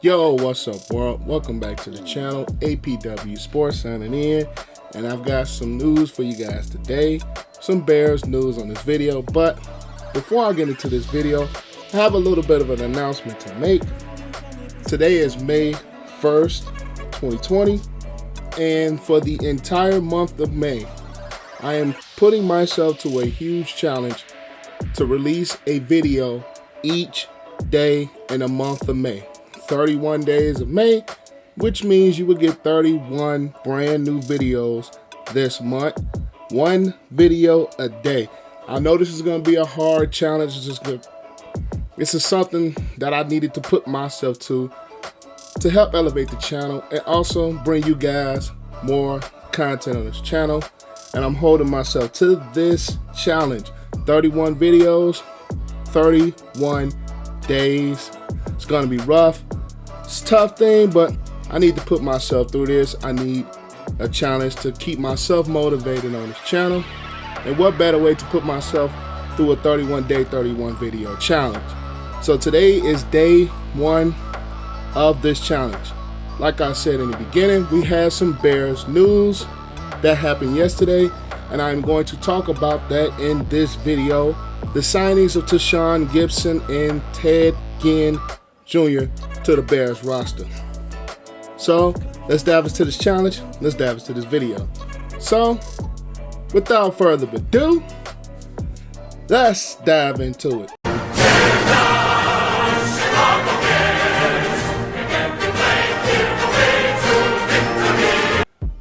Yo, what's up, world? Welcome back to the channel, APW Sports signing in, and I've got some news for you guys today, some Bears news on this video. But before I get into this video, I have a little bit of an announcement to make. Today is May 1st, 2020, and for the entire month of May, I am putting myself to a huge challenge to release a video each day in the month of May. 31 days of May, which means you will get 31 brand new videos this month. One video a day. I know this is going to be a hard challenge. This is something that I needed to put myself to help elevate the channel and also bring you guys more content on this channel. And I'm holding myself to this challenge. 31 videos, 31 days. It's going to be rough. It's a tough thing, but I need to put myself through this. I need a challenge to keep myself motivated on this channel. And what better way to put myself through a 31-day, 31 video challenge. So today is day one of this challenge. Like I said in the beginning, we had some Bears news that happened yesterday, and I'm going to talk about that in this video. The signings of Tashaun Gipson and Ginn Jr. to the Bears roster. So let's dive into this challenge. Let's dive into this video. So without further ado, let's dive into it.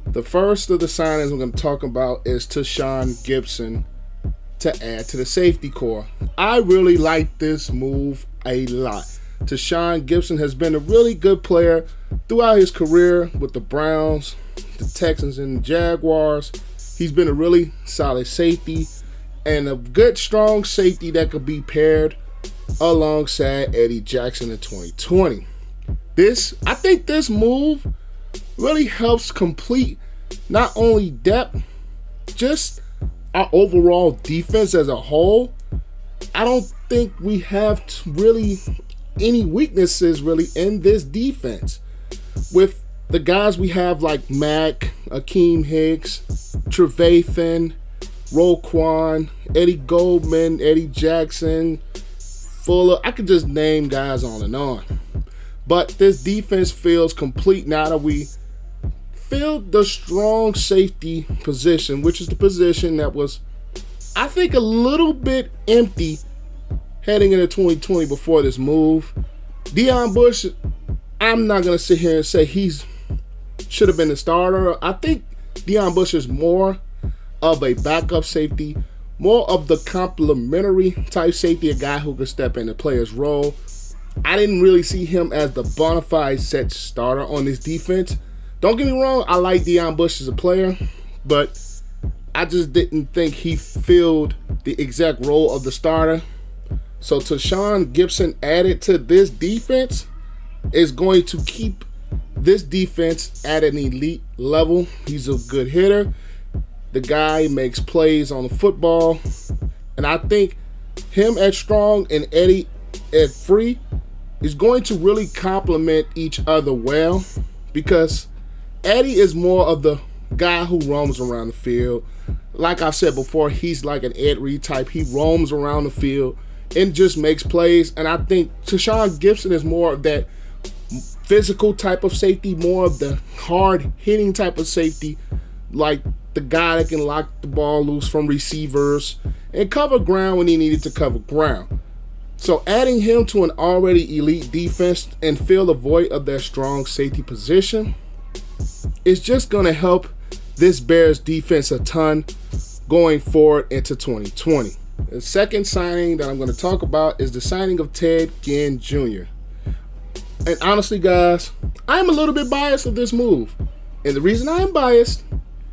The first of the signings I'm going to talk about is Tashaun Gipson to add to the safety core. I really like this move a lot. Tashaun Gipson has been a really good player throughout his career with the Browns, the Texans, and the Jaguars. He's been a really solid safety and a good, strong safety that could be paired alongside Eddie Jackson in 2020. I think this move really helps complete not only depth, just our overall defense as a whole. I don't think we have really any weaknesses really in this defense. With the guys we have like Mack, Akeem Hicks, Trevathan, Roquan, Eddie Goldman, Eddie Jackson, Fuller. I could just name guys on and on. But this defense feels complete now that we filled the strong safety position, which is the position that was, I think, a little bit empty heading into 2020 before this move. Deon Bush, I'm not going to sit here and say should have been the starter. I think Deon Bush is more of a backup safety, more of the complementary type safety, a guy who could step in and play his role. I didn't really see him as the bona fide set starter on this defense. Don't get me wrong, I like Deon Bush as a player, but I just didn't think he filled the exact role of the starter. So Tashaun Gipson added to this defense is going to keep this defense at an elite level. He's a good hitter. The guy makes plays on the football. And I think him at strong and Eddie at free is going to really complement each other well, because Eddie is more of the guy who roams around the field. Like I said before, he's like an Ed Reed type. He roams around the field and just makes plays. And I think Tashaun Gipson is more of that physical type of safety, more of the hard-hitting type of safety, like the guy that can lock the ball loose from receivers and cover ground when he needed to cover ground. So adding him to an already elite defense and fill the void of that strong safety position is just going to help this Bears defense a ton going forward into 2020. The second signing that I'm going to talk about is the signing of Ginn Jr. And honestly, guys, I'm a little bit biased of this move. And the reason I am biased,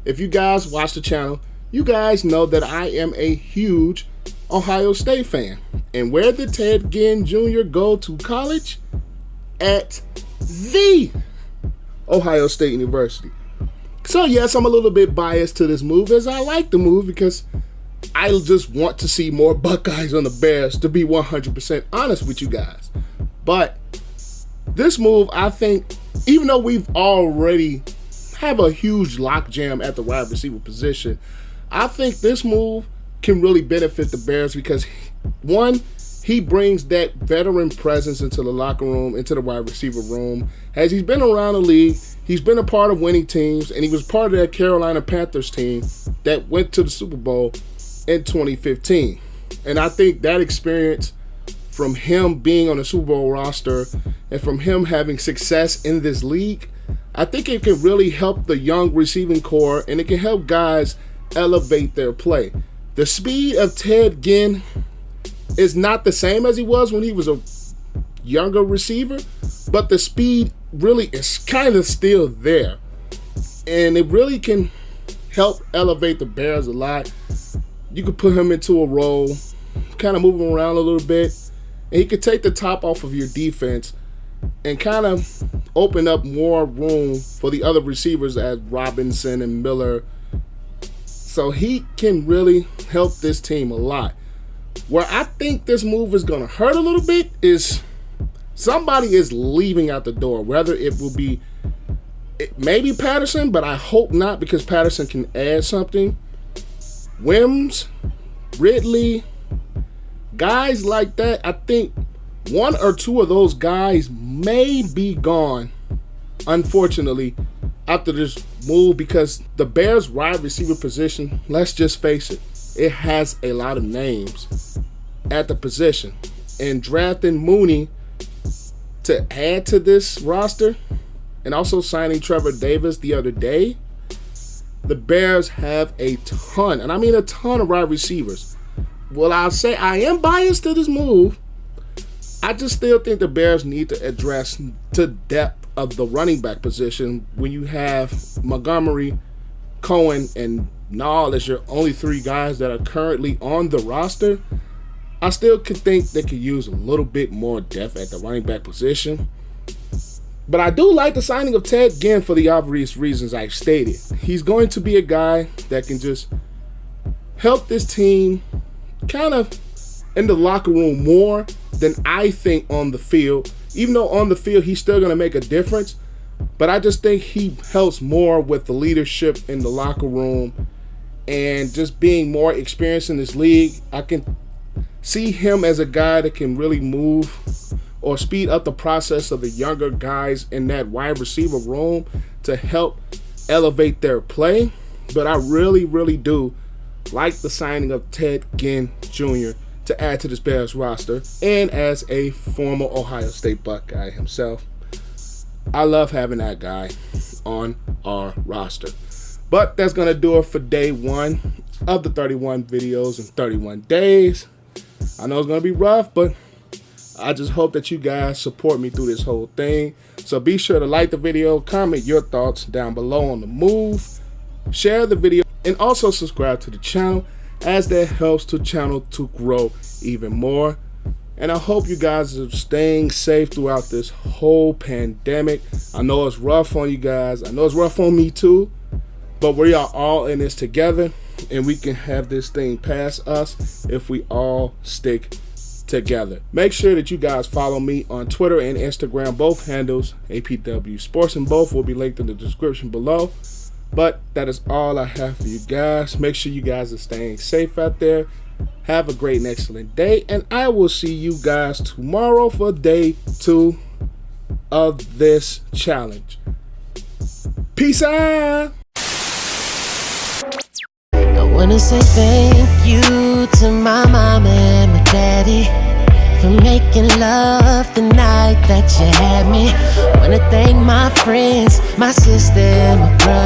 if you guys watch the channel, you guys know that I am a huge Ohio State fan. And where did Ginn Jr. go to college? At the Ohio State University. So yes, I'm a little bit biased to this move, as I like the move because I just want to see more Buckeyes on the Bears, to be 100% honest with you guys. But this move, I think, even though we've already have a huge lockjam at the wide receiver position, I think this move can really benefit the Bears because, one, he brings that veteran presence into the locker room, into the wide receiver room. As he's been around the league, he's been a part of winning teams, and he was part of that Carolina Panthers team that went to the Super Bowl in 2015. And I think that experience from him being on the Super Bowl roster and from him having success in this league, I think it can really help the young receiving core, and it can help guys elevate their play. The speed of Ted Ginn is not the same as he was when he was a younger receiver, but the speed really is kind of still there. And it really can help elevate the Bears a lot. You could put him into a role, kind of move him around a little bit, and he could take the top off of your defense and kind of open up more room for the other receivers as Robinson and Miller. So he can really help this team a lot. Where I think this move is going to hurt a little bit is somebody is leaving out the door. Whether it will be, it may be Patterson, but I hope not, because Patterson can add something. Wims, Ridley, guys like that, I think one or two of those guys may be gone, unfortunately, after this move, because the Bears wide receiver position, let's just face it, it has a lot of names at the position. And drafting Mooney to add to this roster and also signing Trevor Davis the other day, the Bears have a ton, and I mean a ton of wide receivers. Well, I'll say I am biased to this move. I just still think the Bears need to address the depth of the running back position when you have Montgomery, Cohen, and Nall as your only three guys that are currently on the roster. I still could think they could use a little bit more depth at the running back position. But I do like the signing of Ted Ginn for the obvious reasons I've stated. He's going to be a guy that can just help this team kind of in the locker room more than I think on the field. Even though on the field he's still going to make a difference, but I just think he helps more with the leadership in the locker room and just being more experienced in this league. I can see him as a guy that can really move or speed up the process of the younger guys in that wide receiver room to help elevate their play. But I really, really do like the signing of Ted Ginn Jr. to add to this Bears roster. And as a former Ohio State Buckeye himself, I love having that guy on our roster. But that's going to do it for day one of the 31 videos in 31 days. I know it's going to be rough, but I just hope that you guys support me through this whole thing. So be sure to like the video, comment your thoughts down below on the move, share the video, and also subscribe to the channel, as that helps the channel to grow even more. And I hope you guys are staying safe throughout this whole pandemic. I know it's rough on you guys. I know it's rough on me too. But we are all in this together, and we can have this thing pass us if we all stick together. Make sure that you guys follow me on Twitter and Instagram, both handles APW Sports, and both will be linked in the description below. But that is all I have for you guys. Make sure you guys are staying safe out there. Have a great and excellent day, and I will see you guys tomorrow for day 2 of this challenge. Peace out. I wanna say thank you to my mom and my daddy for making love the night that you had me. Wanna thank my friends, my sister, and my brother.